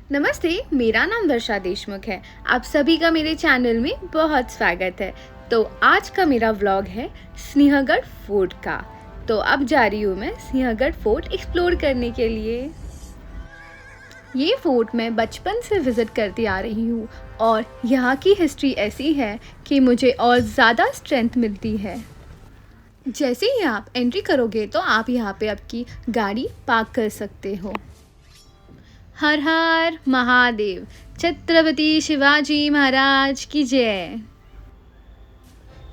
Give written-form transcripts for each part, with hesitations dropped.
नमस्ते, मेरा नाम वर्षा देशमुख है। आप सभी का मेरे चैनल में बहुत स्वागत है। तो आज का मेरा व्लॉग है सिंहगढ़ फोर्ट का। तो अब जा रही हूँ मैं सिंहगढ़ फोर्ट एक्सप्लोर करने के लिए। ये फोर्ट मैं बचपन से विज़िट करती आ रही हूँ और यहाँ की हिस्ट्री ऐसी है कि मुझे और ज़्यादा स्ट्रेंथ मिलती है। जैसे ही आप एंट्री करोगे तो आप यहाँ पे आपकी गाड़ी पार्क कर सकते हो। हर हर महादेव, छत्रपति शिवाजी महाराज की जय।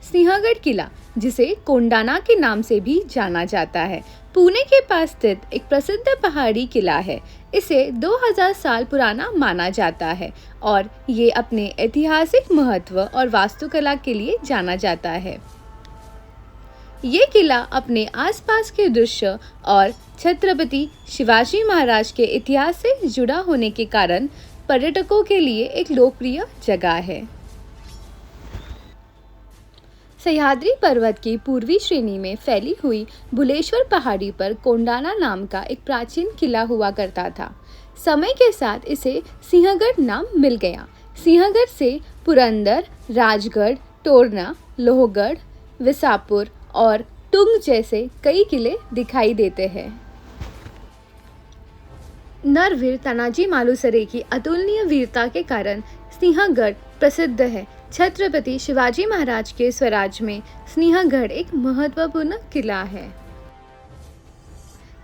सिंहगढ़ किला, जिसे कोंडाना के नाम से भी जाना जाता है, पुणे के पास स्थित एक प्रसिद्ध पहाड़ी किला है। इसे 2000 साल पुराना माना जाता है और ये अपने ऐतिहासिक महत्व और वास्तुकला के लिए जाना जाता है। ये किला अपने आसपास के दृश्य और छत्रपति शिवाजी महाराज के इतिहास से जुड़ा होने के कारण पर्यटकों के लिए एक लोकप्रिय जगह है। सह्याद्री पर्वत की पूर्वी श्रेणी में फैली हुई बुलेश्वर पहाड़ी पर कोंडाना नाम का एक प्राचीन किला हुआ करता था। समय के साथ इसे सिंहगढ़ नाम मिल गया। सिंहगढ़ से पुरंदर, राजगढ़, तोरना, लोहगढ़, विसापुर और टुंग जैसे कई किले दिखाई देते हैं। नरवीर तानाजी मालुसरे की अतुलनीय वीरता के कारण सिंहगढ़ प्रसिद्ध है। छत्रपति शिवाजी महाराज के स्वराज में सिंहगढ़ एक महत्वपूर्ण किला है।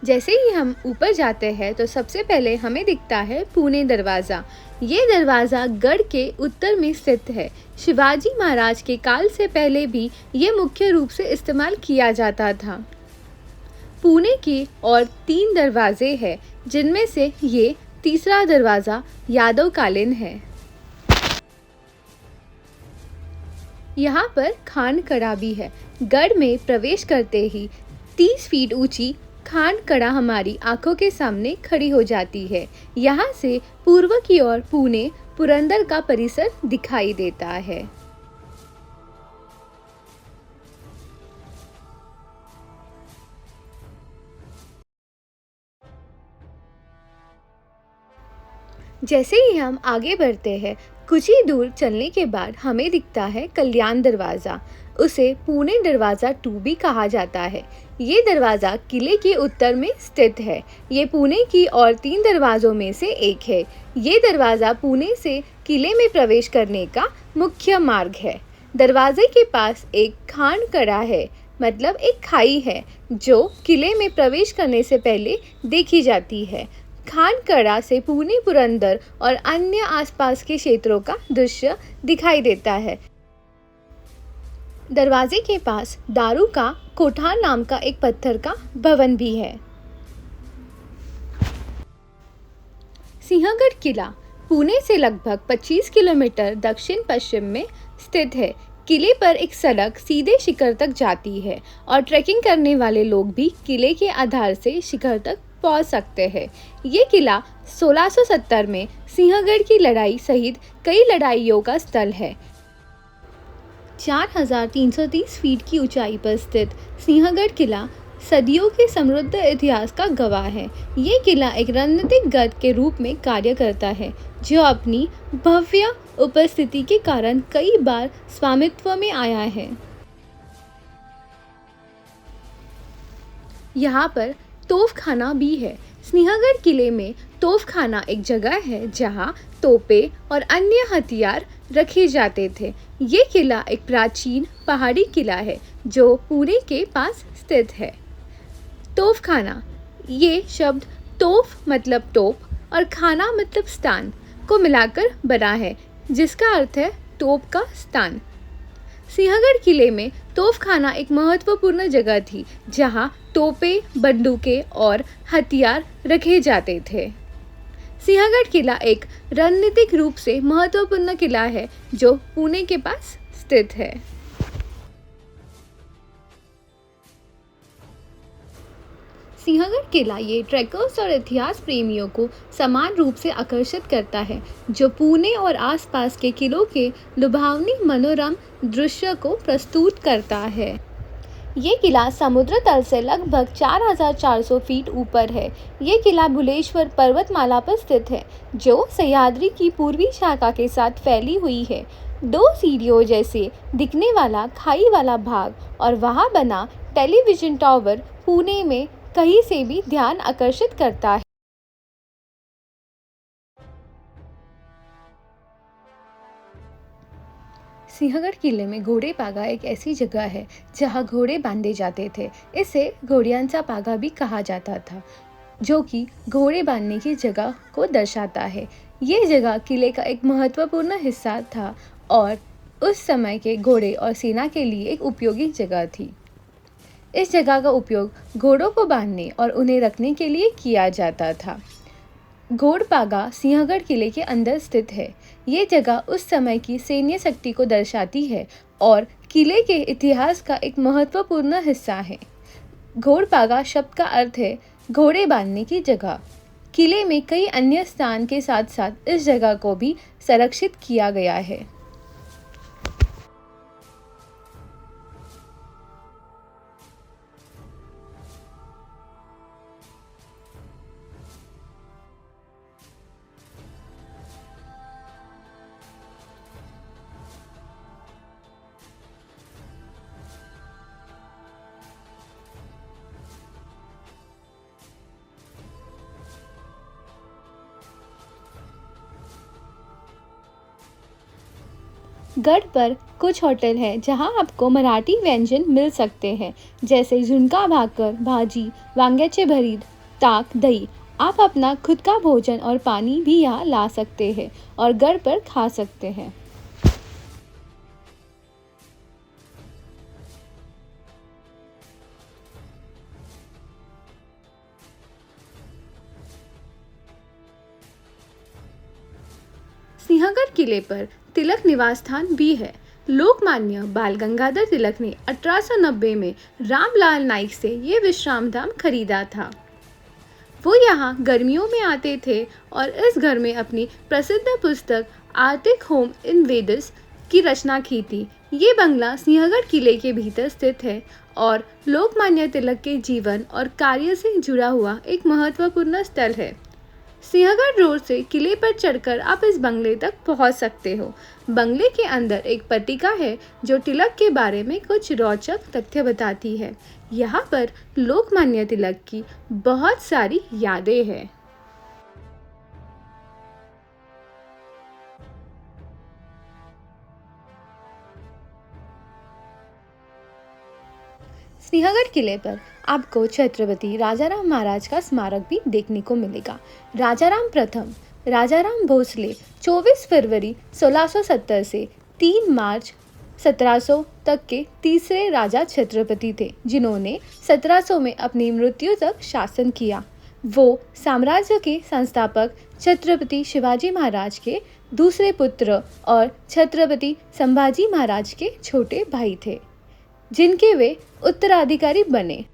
जैसे ही हम ऊपर जाते हैं तो सबसे पहले हमें दिखता है पुणे दरवाज़ा। ये दरवाज़ा गढ़ के उत्तर में स्थित है। शिवाजी महाराज के काल से पहले भी ये मुख्य रूप से इस्तेमाल किया जाता था। पुणे की और 3 दरवाजे हैं, जिनमें से ये तीसरा दरवाज़ा यादवकालीन है। यहाँ पर खान कड़ा भी है। गढ़ में प्रवेश करते ही 30 फीट ऊंची खान कड़ा हमारी आंखों के सामने खड़ी हो जाती है। यहाँ से पूर्व की ओर पुणे पुरंदर का परिसर दिखाई देता है। जैसे ही हम आगे बढ़ते हैं, कुछ ही दूर चलने के बाद हमें दिखता है कल्याण दरवाज़ा। उसे पुणे दरवाज़ा 2 भी कहा जाता है। ये दरवाज़ा किले के उत्तर में स्थित है। ये पुणे की और 3 दरवाज़ों में से एक है। ये दरवाज़ा पुणे से किले में प्रवेश करने का मुख्य मार्ग है। दरवाजे के पास एक खान कड़ा है, मतलब एक खाई है, जो किले में प्रवेश करने से पहले देखी जाती है। खान कड़ा से पुणे पुरंदर और अन्य आसपास के क्षेत्रों का दृश्य दिखाई देता है। दरवाजे के पास दारू का कोठार नाम का एक पत्थर का भवन भी है। सिंहगढ़ किला पुणे से लगभग 25 किलोमीटर दक्षिण पश्चिम में स्थित है। किले पर एक सड़क सीधे शिखर तक जाती है और ट्रैकिंग करने वाले लोग भी किले के आधार से शिखर तक पहुंच सकते हैं। ये किला 1670 में सिंहगढ़ की लड़ाई सहित कई लड़ाइयों का स्थल है। 4330 फीट की ऊंचाई पर स्थित सिंहगढ़ किला सदियों के समृद्ध इतिहास का गवाह है। ये किला एक रणनीतिक गढ़ के रूप में कार्य करता है, जो अपनी भव्य उपस्थिति के कारण कई बार स्वामित्व में आया है। यहाँ पर तोपखाना भी है। सिंहगढ़ किले में तोपखाना एक जगह है जहाँ तोपें और अन्य हथियार रखे जाते थे। ये किला एक प्राचीन पहाड़ी किला है जो पुणे के पास स्थित है। तोपखाना, ये शब्द तोफ मतलब तोप और खाना मतलब स्थान को मिलाकर बना है, जिसका अर्थ है तोप का स्थान। सिंहगढ़ किले में तोपखाना एक महत्वपूर्ण जगह थी जहां तोपें, बंदूकें और हथियार रखे जाते थे। सिंहगढ़ किला एक रणनीतिक रूप से महत्वपूर्ण किला है जो पुणे के पास स्थित है। सिंहगढ़ किला ये ट्रैकर्स और इतिहास प्रेमियों को समान रूप से आकर्षित करता है, जो पुणे और आसपास के किलों के लुभावनी मनोरम दृश्य को प्रस्तुत करता है। ये किला समुद्र तल से लगभग 4,400 फीट ऊपर है। ये किला बुलेश्वर पर्वतमाला पर स्थित है, जो सह्याद्री की पूर्वी शाखा के साथ फैली हुई है। दो सीढ़ियों जैसे दिखने वाला खाई वाला भाग और वहां बना टेलीविजन टावर पुणे में कहीं से भी ध्यान आकर्षित करता है। सिंहगढ़ किले में घोड़े पागा एक ऐसी जगह है जहां घोड़े बांधे जाते थे। इसे घोड़ियांचा पागा भी कहा जाता था, जो कि घोड़े बांधने की जगह को दर्शाता है। ये जगह किले का एक महत्वपूर्ण हिस्सा था और उस समय के घोड़े और सेना के लिए एक उपयोगी जगह थी। इस जगह का उपयोग घोड़ों को बांधने और उन्हें रखने के लिए किया जाता था। घोड़पागा सिंहगढ़ किले के अंदर स्थित है। ये जगह उस समय की सैन्य शक्ति को दर्शाती है और किले के इतिहास का एक महत्वपूर्ण हिस्सा है। घोड़पागा शब्द का अर्थ है घोड़े बांधने की जगह। किले में कई अन्य स्थान के साथ साथ इस जगह को भी संरक्षित किया गया है। गढ़ पर कुछ होटल हैं जहां आपको मराठी व्यंजन मिल सकते हैं, जैसे झुणका भाकर, भाजी, वांग्याचे भरीत, ताक, दही। आप अपना खुद का भोजन और पानी भी यहाँ ला सकते हैं और गढ़ पर खा सकते हैं। सिंहगढ़ किले पर तिलक निवास स्थान भी है। लोकमान्य बाल गंगाधर तिलक ने 1890 में रामलाल नाइक से ये विश्राम धाम खरीदा था। वो यहाँ गर्मियों में आते थे और इस घर में अपनी प्रसिद्ध पुस्तक आर्टिक होम इन वेदस की रचना की थी। ये बंगला सिंहगढ़ किले के भीतर स्थित है और लोकमान्य तिलक के जीवन और कार्य से जुड़ा हुआ एक महत्वपूर्ण स्थल है। सिंहगढ़ रोड से किले पर चढ़कर आप इस बंगले तक पहुंच सकते हो। बंगले के अंदर एक पट्टिका है जो तिलक के बारे में कुछ रोचक तथ्य बताती है। यहाँ पर लोकमान्य तिलक की बहुत सारी यादें हैं। सिंहगढ़ किले पर आपको छत्रपति राजाराम महाराज का स्मारक भी देखने को मिलेगा। राजाराम प्रथम राजाराम भोसले 24 फरवरी 1670 से 3 मार्च 1700 तक के तीसरे राजा छत्रपति थे, जिन्होंने 1700 में अपनी मृत्यु तक शासन किया। वो साम्राज्य के संस्थापक छत्रपति शिवाजी महाराज के दूसरे पुत्र और छत्रपति संभाजी महाराज के छोटे भाई थे, जिनके वे उत्तराधिकारी बने।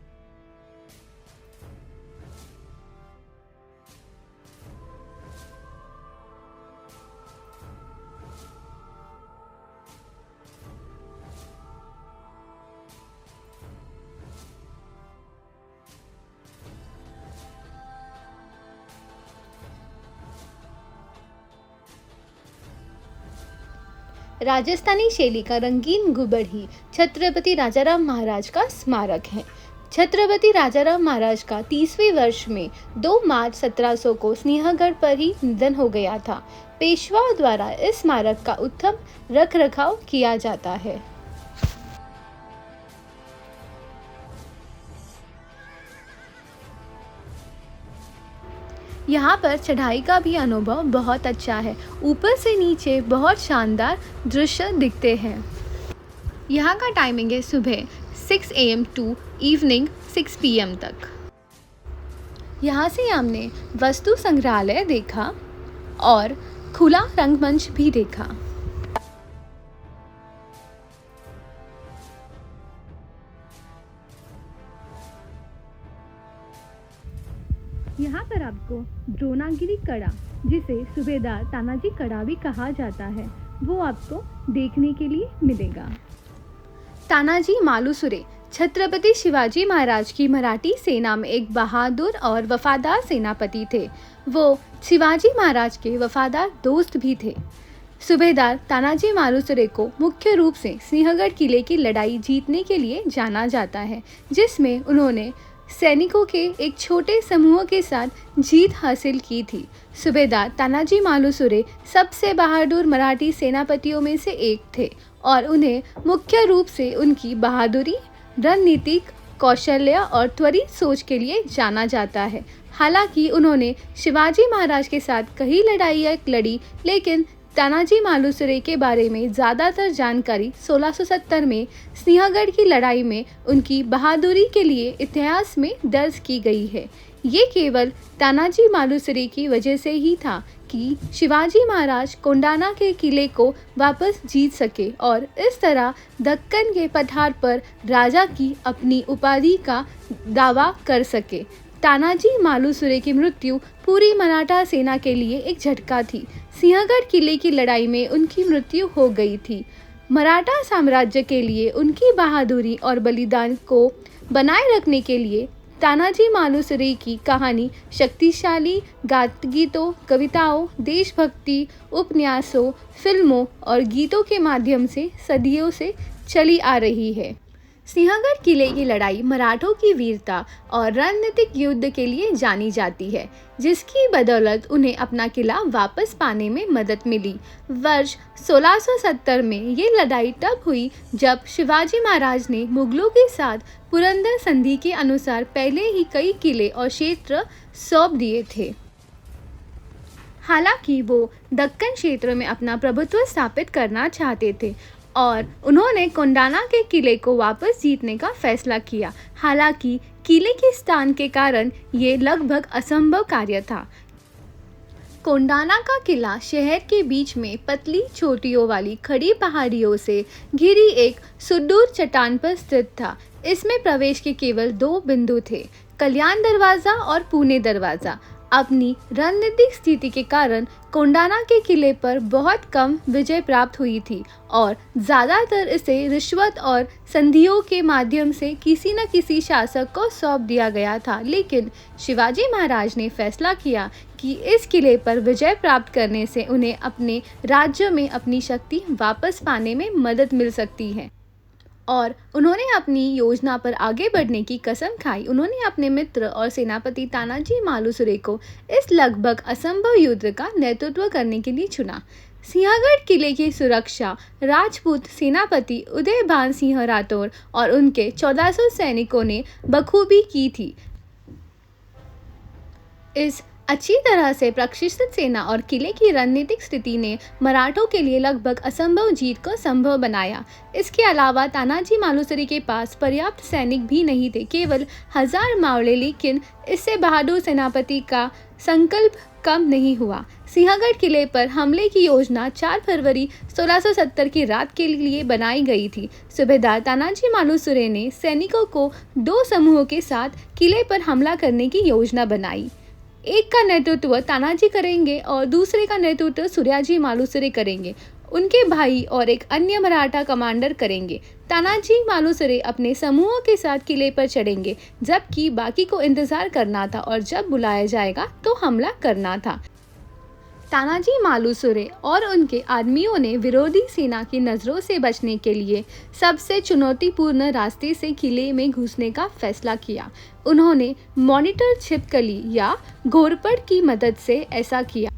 राजस्थानी शैली का रंगीन गुंबद ही छत्रपति राजाराम महाराज का स्मारक है। छत्रपति राजाराम महाराज का 30वें वर्ष में 2 मार्च 1700 को सिंहगढ़ पर ही निधन हो गया था। पेशवाओं द्वारा इस स्मारक का उत्तम रखरखाव किया जाता है। यहाँ पर चढ़ाई का भी अनुभव बहुत अच्छा है। ऊपर से नीचे बहुत शानदार दृश्य दिखते हैं। यहाँ का टाइमिंग है सुबह 6 AM टू इवनिंग 6 PM तक। यहाँ से हमने वस्तु संग्रहालय देखा और खुला रंगमंच भी देखा। यहाँ पर आपको द्रोणागिरी कड़ा, जिसे सूबेदार तानाजी कड़ा भी कहा जाता है, वो आपको देखने के लिए मिलेगा। तानाजी मालुसरे छत्रपति शिवाजी महाराज की मराठी सेना में एक बहादुर और वफादार सेनापति थे। वो शिवाजी महाराज के वफादार दोस्त भी थे। सूबेदार तानाजी मालुसरे को मुख्य रूप से सिंहगढ़ किले की लड़ाई जीतने के लिए जाना जाता है, जिसमें उन्होंने सैनिकों के एक छोटे समूह के साथ जीत हासिल की थी। सूबेदार तानाजी मालुसरे सबसे बहादुर मराठी सेनापतियों में से एक थे और उन्हें मुख्य रूप से उनकी बहादुरी, रणनीतिक कौशल्य और त्वरित सोच के लिए जाना जाता है। हालांकि उन्होंने शिवाजी महाराज के साथ कई लड़ाइयाँ लड़ी, लेकिन तानाजी मालुसरे के बारे में ज़्यादातर जानकारी 1670 में सिंहगढ़ की लड़ाई में उनकी बहादुरी के लिए इतिहास में दर्ज की गई है। ये केवल तानाजी मालुसरे की वजह से ही था कि शिवाजी महाराज कोंडाना के किले को वापस जीत सके और इस तरह दक्कन के पठार पर राजा की अपनी उपाधि का दावा कर सके। तानाजी मालुसरे की मृत्यु पूरी मराठा सेना के लिए एक झटका थी। सिंहगढ़ किले की लड़ाई में उनकी मृत्यु हो गई थी। मराठा साम्राज्य के लिए उनकी बहादुरी और बलिदान को बनाए रखने के लिए तानाजी मालुसरे की कहानी शक्तिशाली गीतों, कविताओं, देशभक्ति, उपन्यासों, फिल्मों और गीतों के माध्यम से सदियों से चली आ रही है। सिंहगढ़ किले की लड़ाई मराठों की वीरता और रणनीतिक युद्ध के लिए जानी जाती है, जिसकी बदौलत उन्हें अपना किला वापस पाने में मदद मिली। वर्ष 1670 में ये लड़ाई तब हुई जब शिवाजी महाराज ने मुगलों के साथ पुरंदर संधि के अनुसार पहले ही कई किले और क्षेत्र सौंप दिए थे। हालांकि वो दक्कन क्षेत्र में अपना प्रभुत्व स्थापित करना चाहते थे और उन्होंने कोंडाना के किले को वापस जीतने का फैसला किया। हालांकि किले के स्थान के कारण ये लगभग असंभव कार्य था। कोंडाना का किला शहर के बीच में पतली चोटियों वाली खड़ी पहाड़ियों से घिरी एक सुदूर चट्टान पर स्थित था। इसमें प्रवेश के केवल 2 बिंदु थे, कल्याण दरवाज़ा और पुणे दरवाज़ा। अपनी रणनीतिक स्थिति के कारण कोंडाना के किले पर बहुत कम विजय प्राप्त हुई थी और ज़्यादातर इसे रिश्वत और संधियों के माध्यम से किसी न किसी शासक को सौंप दिया गया था। लेकिन शिवाजी महाराज ने फैसला किया कि इस किले पर विजय प्राप्त करने से उन्हें अपने राज्य में अपनी शक्ति वापस पाने में मदद मिल सकती है और उन्होंने अपनी योजना पर आगे बढ़ने की कसम खाई। उन्होंने अपने मित्र और सेनापति तानाजी मालुसरे को इस लगभग असंभव युद्ध का नेतृत्व करने के लिए चुना। सिंहगढ़ किले की सुरक्षा राजपूत सेनापति उदयभान सिंह राठौर और उनके 1400 सैनिकों ने बखूबी की थी। इस अच्छी तरह से प्रशिक्षित सेना और किले की रणनीतिक स्थिति ने मराठों के लिए लगभग असंभव जीत को संभव बनाया। इसके अलावा तानाजी मालुसरे के पास पर्याप्त सैनिक भी नहीं थे, केवल 1000 मावड़े, लेकिन इससे बहादुर सेनापति का संकल्प कम नहीं हुआ। सिंहगढ़ किले पर हमले की योजना 4 फरवरी 1670 की रात के लिए बनाई गई थी। सूबेदार तानाजी मालुसरे ने सैनिकों को 2 समूहों के साथ किले पर हमला करने की योजना बनाई। एक का नेतृत्व तानाजी करेंगे और दूसरे का नेतृत्व सूर्याजी मालुसरे करेंगे। उनके भाई और एक अन्य मराठा कमांडर करेंगे। तानाजी मालुसरे अपने समूहों के साथ किले पर चढ़ेंगे, जबकि बाकी को इंतजार करना था और जब बुलाया जाएगा तो हमला करना था। तानाजी मालुसरे और उनके आदमियों ने विरोधी सेना की नज़रों से बचने के लिए सबसे चुनौतीपूर्ण रास्ते से किले में घुसने का फैसला किया। उन्होंने मॉनिटर छिपकली या घोरपड़ की मदद से ऐसा किया।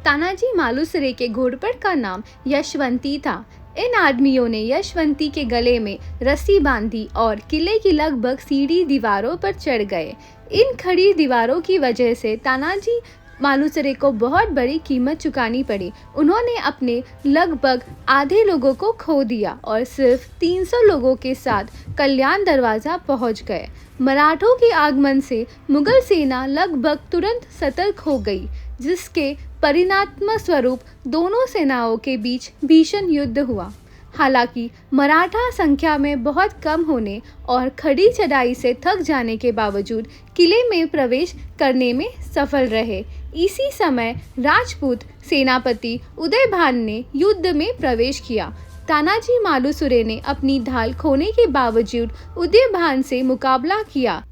तानाजी मालुसरे के घोरपड़ का नाम यशवंती था। इन आदमियों ने यशवंती के गले में रस्सी बांधी और किले की लगभग सीधी दीवारों पर चढ़ गए। इन खड़ी दीवारों की वजह से तानाजी मालुसरे को बहुत बड़ी कीमत चुकानी पड़ी। उन्होंने अपने लगभग आधे लोगों को खो दिया और सिर्फ 300 लोगों के साथ कल्याण दरवाज़ा पहुंच गए। मराठों के आगमन से मुगल सेना लगभग तुरंत सतर्क हो गई, जिसके परिणामस्वरूप स्वरूप दोनों सेनाओं के बीच भीषण युद्ध हुआ। हालांकि मराठा संख्या में बहुत कम होने और खड़ी चढ़ाई से थक जाने के बावजूद किले में प्रवेश करने में सफल रहे। इसी समय राजपूत सेनापति उदयभान ने युद्ध में प्रवेश किया। तानाजी मालुसरे ने अपनी ढाल खोने के बावजूद उदयभान से मुकाबला किया।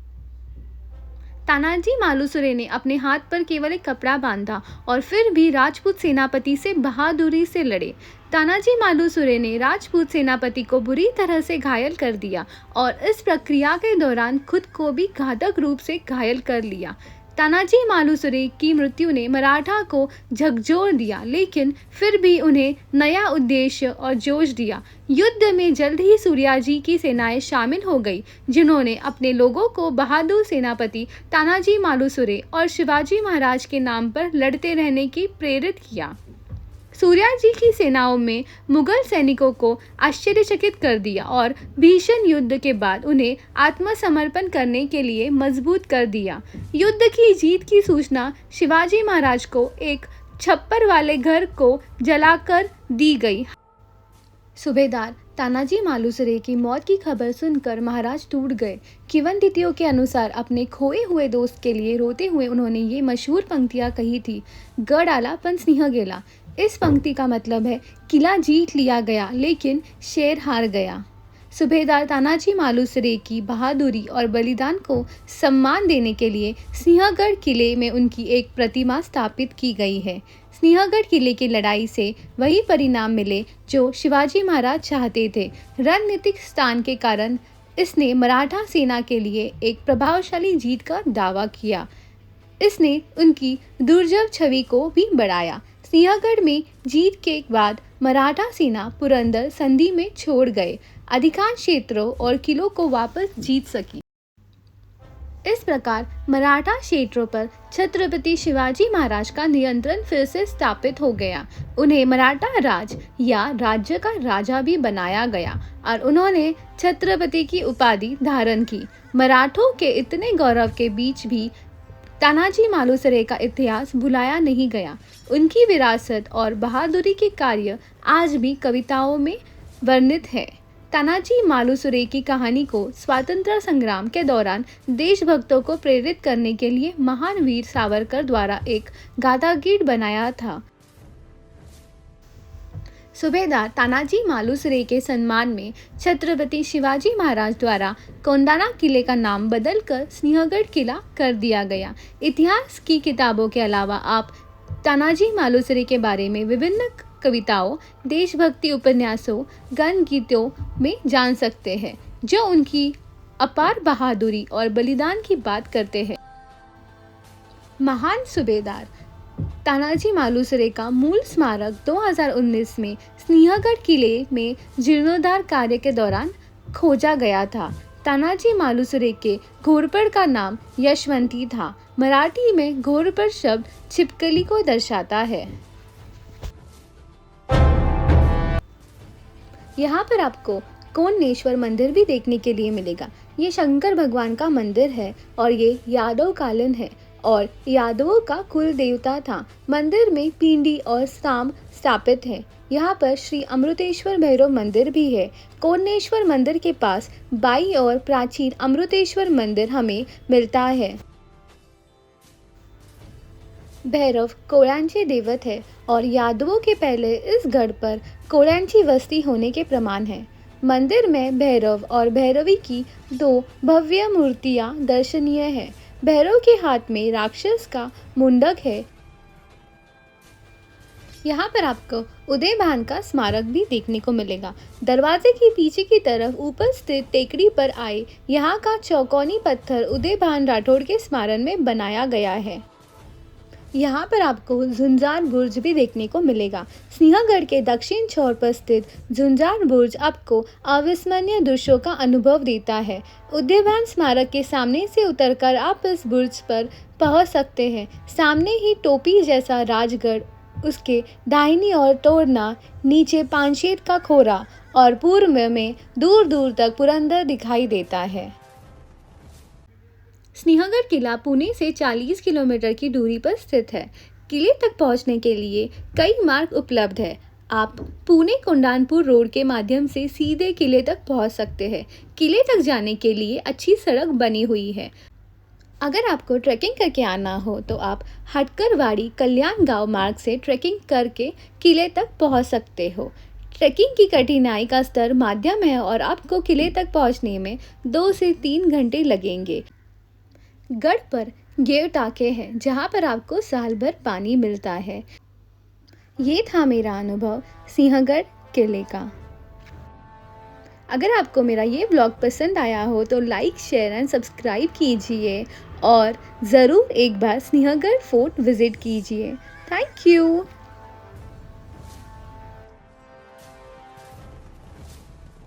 तानाजी मालुसरे ने अपने हाथ पर केवल एक कपड़ा बांधा और फिर भी राजपूत सेनापति से बहादुरी से लड़े। तानाजी मालुसरे ने राजपूत सेनापति को बुरी तरह से घायल कर दिया और इस प्रक्रिया के दौरान खुद को भी घातक रूप से घायल कर लिया। तानाजी मालुसरे की मृत्यु ने मराठा को झकझोर दिया, लेकिन फिर भी उन्हें नया उद्देश्य और जोश दिया। युद्ध में जल्द ही सूर्याजी की सेनाएं शामिल हो गई, जिन्होंने अपने लोगों को बहादुर सेनापति तानाजी मालुसरे और शिवाजी महाराज के नाम पर लड़ते रहने की प्रेरित किया। सूर्याजी की सेनाओं में मुगल सैनिकों को आश्चर्यचकित कर दिया और भीषण युद्ध के बाद उन्हें आत्मसमर्पण करने के लिए मजबूत कर दिया। युद्ध की जीत की सूचना शिवाजी महाराज को एक छप्पर वाले घर को जलाकर दी गई। सूबेदार तानाजी मालुसरे की मौत की खबर सुनकर महाराज टूट गए। किवंदितियों के अनुसार अपने खोए हुए दोस्त के लिए रोते हुए उन्होंने ये मशहूर पंक्तियाँ कही थी, गढ़ आला पण सिंह गेला। इस पंक्ति का मतलब है किला जीत लिया गया लेकिन शेर हार गया। सूबेदार तानाजी मालुसरे की बहादुरी और बलिदान को सम्मान देने के लिए सिंहगढ़ किले में उनकी एक प्रतिमा स्थापित की गई है। सिंहगढ़ किले की लड़ाई से वही परिणाम मिले जो शिवाजी महाराज चाहते थे। रणनीतिक स्थान के कारण इसने मराठा सेना के लिए एक प्रभावशाली जीत का दावा किया। इसने उनकी दुर्जय छवि को भी बढ़ाया। सिंहगढ़ में जीत के बाद मराठा सेना पुरंदर संधि में छोड़ गए अधिकांश क्षेत्रों और किलों को वापस जीत सकी। इस प्रकार मराठा क्षेत्रों पर छत्रपति शिवाजी महाराज का नियंत्रण फिर से स्थापित हो गया। उन्हें मराठा राज या राज्य का राजा भी बनाया गया और उन्होंने छत्रपति की उपाधि धारण की। मराठों के इतने गौरव के बीच भी तानाजी मालुसरे का इतिहास भुलाया नहीं गया। उनकी विरासत और बहादुरी के कार्य आज भी कविताओं में वर्णित है। तानाजी मालुसरे की कहानी को स्वतंत्रता संग्राम के दौरान देशभक्तों को प्रेरित करने के लिए महान वीर सावरकर द्वारा एक गाथा गीत बनाया था। सूबेदार तानाजी मालुसरे के सम्मान में छत्रपति शिवाजी महाराज द्वारा कोंडाना किले का नाम बदलकर सिंहगढ़ किला कर दिया गया। इतिहास की किताबों के अलावा आप तानाजी मालुसरे के बारे में विभिन्न कविताओं, देशभक्ति उपन्यासों, गण गीतों में जान सकते हैं, जो उनकी अपार बहादुरी और बलिदान की बात करते हैं। महान सूबेदार तानाजी मालुसरे का मूल स्मारक 2019 में सिंहगढ़ किले में जीर्णोद्धार कार्य के दौरान खोजा गया था। तानाजी मालुसरे के घोरपड़ का नाम यशवंती था। मराठी में घोरपड़ शब्द छिपकली को दर्शाता है। यहाँ पर आपको कोणेश्वर मंदिर भी देखने के लिए मिलेगा। ये शंकर भगवान का मंदिर है और ये यादव कालीन है और यादवों का कुल देवता था। मंदिर में पिंडी और स्तंभ स्थापित है। यहाँ पर श्री अमृतेश्वर भैरव मंदिर भी है। कोणेश्वर मंदिर के पास बाईं ओर प्राचीन अमृतेश्वर मंदिर हमें मिलता है। भैरव कोळ्यांचे दैवत है और यादवों के पहले इस गढ़ पर कोळ्यांची बस्ती होने के प्रमाण है। मंदिर में भैरव और भैरवी की दो भव्य मूर्तियां दर्शनीय है। भैरव के हाथ में राक्षस का मुंडक है। यहाँ पर आपको उदयभान का स्मारक भी देखने को मिलेगा। दरवाजे के पीछे की तरफ ऊपर स्थित टेकड़ी पर आए यहाँ का चौकोनी पत्थर उदयभान राठौड़ के स्मरण में बनाया गया है। यहाँ पर आपको झुंझार बुर्ज भी देखने को मिलेगा। सिंहगढ़ के दक्षिण छोर पर स्थित झुंझार बुर्ज आपको अविस्मरणीय दृश्यों का अनुभव देता है। उदयभान स्मारक के सामने से उतरकर आप इस बुर्ज पर पहुँच सकते हैं। सामने ही टोपी जैसा राजगढ़, उसके दाहिनी ओर तोरना, नीचे पानशेत का खोरा और पूर्व में दूर दूर तक पुरंदर दिखाई देता है। सिंहगढ़ किला पुणे से 40 किलोमीटर की दूरी पर स्थित है। किले तक पहुंचने के लिए कई मार्ग उपलब्ध है। आप पुणे कोंडानपुर रोड के माध्यम से सीधे किले तक पहुंच सकते हैं। किले तक जाने के लिए अच्छी सड़क बनी हुई है। अगर आपको ट्रैकिंग करके आना हो तो आप हटकरवाड़ी कल्याण गांव मार्ग से ट्रैकिंग करके किले तक पहुंच सकते हो। ट्रैकिंग की कठिनाई का स्तर मध्यम है और आपको किले तक पहुंचने में 2 से 3 घंटे लगेंगे। गढ़ पर गेव टाके हैं जहां पर आपको साल भर पानी मिलता है। ये था मेरा अनुभव सिंहगढ़ किले का। अगर आपको मेरा ये ब्लॉग पसंद आया हो तो लाइक, शेयर एंड सब्सक्राइब कीजिए और ज़रूर एक बार सिंहगढ़ फोर्ट विज़िट कीजिए। Thank you.